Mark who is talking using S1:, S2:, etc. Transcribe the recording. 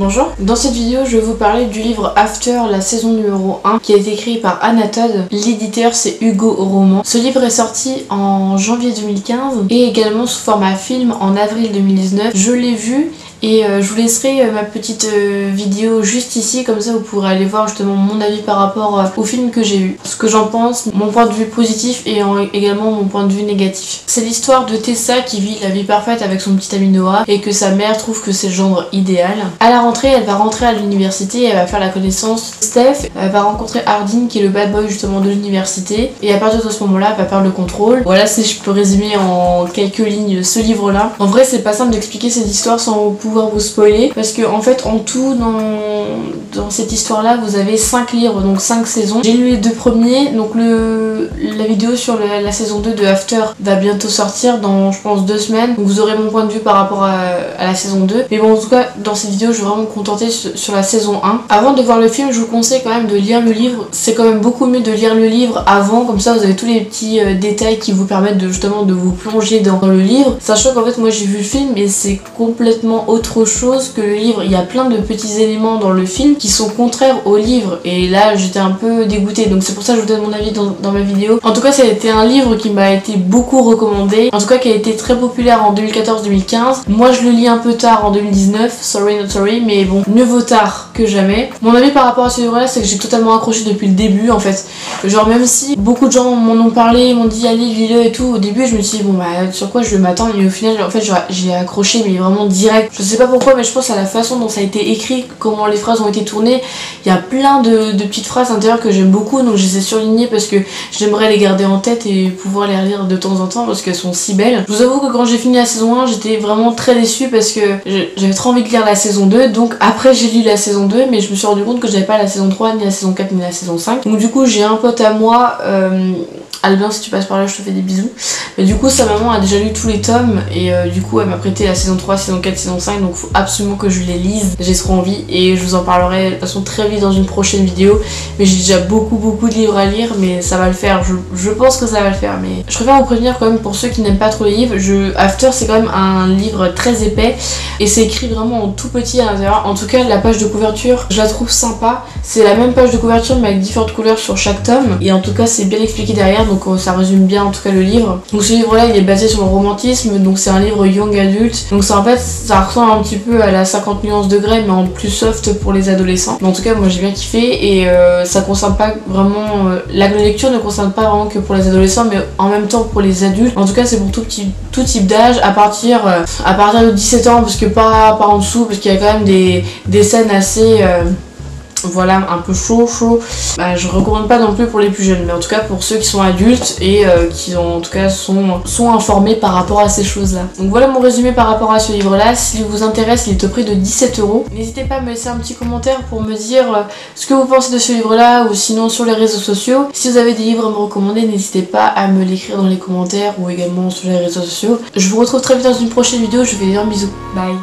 S1: Bonjour, dans cette vidéo je vais vous parler du livre After, la saison numéro 1 qui a été écrit par Anna Todd. L'éditeur c'est Hugo Roman. Ce livre est sorti en janvier 2015 et également sous format film en avril 2019. Je l'ai vu et je vous laisserai ma petite vidéo juste ici, comme ça vous pourrez aller voir justement mon avis par rapport au film que j'ai vu. Ce que j'en pense, mon point de vue positif et également mon point de vue négatif. C'est l'histoire de Tessa qui vit la vie parfaite avec son petit ami Noah et que sa mère trouve que c'est le genre idéal. À la rentrée, elle va rentrer à l'université et elle va faire la connaissance de Steph. Elle va rencontrer Hardin qui est le bad boy justement de l'université et à partir de ce moment-là, elle va perdre le contrôle. Voilà, si je peux résumer en quelques lignes ce livre-là. En vrai, c'est pas simple d'expliquer cette histoire sans pouvoir vous spoiler parce que en fait en tout dans cette histoire là vous avez 5 livres, donc 5 saisons. J'ai lu les 2 premiers, donc la vidéo sur la saison 2 de After va bientôt sortir dans je pense 2 semaines, donc vous aurez mon point de vue par rapport à la saison 2. Mais bon, en tout cas dans cette vidéo je vais vraiment me contenter sur la saison 1. Avant de voir le film, je vous conseille quand même de lire le livre. C'est quand même beaucoup mieux de lire le livre avant, comme ça vous avez tous les petits détails qui vous permettent justement de vous plonger dans le livre, sachant qu'en fait moi j'ai vu le film et c'est complètement autre chose que le livre. Il y a plein de petits éléments dans le film qui sont contraires au livre et là j'étais un peu dégoûtée, donc c'est pour ça que je vous donne mon avis dans ma vidéo. En tout cas ça a été un livre qui m'a été beaucoup recommandé, en tout cas qui a été très populaire en 2014-2015. Moi je le lis un peu tard en 2019, sorry not sorry, mais bon, mieux vaut tard que jamais. Mon avis par rapport à ce livre là c'est que j'ai totalement accroché depuis le début en fait. Genre même si beaucoup de gens m'en ont parlé, m'ont dit allez lis-le et tout, au début je me suis dit bon bah sur quoi je vais m'attendre, et au final en fait j'ai accroché mais vraiment direct. Je sais pas pourquoi, mais je pense à la façon dont ça a été écrit, comment les phrases ont été tournées. Il y a plein de petites phrases à l'intérieur que j'aime beaucoup, donc je les ai surlignées parce que j'aimerais les garder en tête et pouvoir les relire de temps en temps parce qu'elles sont si belles. Je vous avoue que quand j'ai fini la saison 1 j'étais vraiment très déçue parce que j'avais trop envie de lire la saison 2, donc après j'ai lu la saison 2 mais je me suis rendu compte que j'avais pas la saison 3 ni la saison 4 ni la saison 5. Donc du coup j'ai un pote à moi, Albin, si tu passes par là je te fais des bisous, mais du coup sa maman a déjà lu tous les tomes et du coup elle m'a prêté la saison 3, saison 4, saison 5, donc faut absolument que je les lise. J'ai trop envie et je vous en parlerai de toute façon très vite dans une prochaine vidéo, mais j'ai déjà beaucoup de livres à lire, mais ça va le faire, je pense que ça va le faire. Mais je préfère vous prévenir quand même pour ceux qui n'aiment pas trop les livres, After c'est quand même un livre très épais et c'est écrit vraiment en tout petit à l'intérieur. En tout cas la page de couverture je la trouve sympa, c'est la même page de couverture mais avec différentes couleurs sur chaque tome et en tout cas c'est bien expliqué derrière, donc ça résume bien en tout cas le livre. Donc ce livre là il est basé sur le romantisme, donc c'est un livre young adulte, donc ça en fait ça ressemble un petit peu à la 50 nuances degrés mais en plus soft pour les adolescents. Mais en tout cas moi j'ai bien kiffé et ça concerne pas vraiment, la lecture ne concerne pas vraiment que pour les adolescents mais en même temps pour les adultes. En tout cas c'est pour tout type d'âge à partir de 17 ans, parce que pas en dessous, parce qu'il y a quand même des scènes assez voilà, un peu chaud. Bah, je recommande pas non plus pour les plus jeunes, mais en tout cas pour ceux qui sont adultes et qui en tout cas sont informés par rapport à ces choses là. Donc voilà mon résumé par rapport à ce livre là. S'il vous intéresse, il est au prix de 17 €. N'hésitez pas à me laisser un petit commentaire pour me dire ce que vous pensez de ce livre là, ou sinon sur les réseaux sociaux. Si vous avez des livres à me recommander, n'hésitez pas à me l'écrire dans les commentaires ou également sur les réseaux sociaux. Je vous retrouve très vite dans une prochaine vidéo, je vous fais un bisou, bye.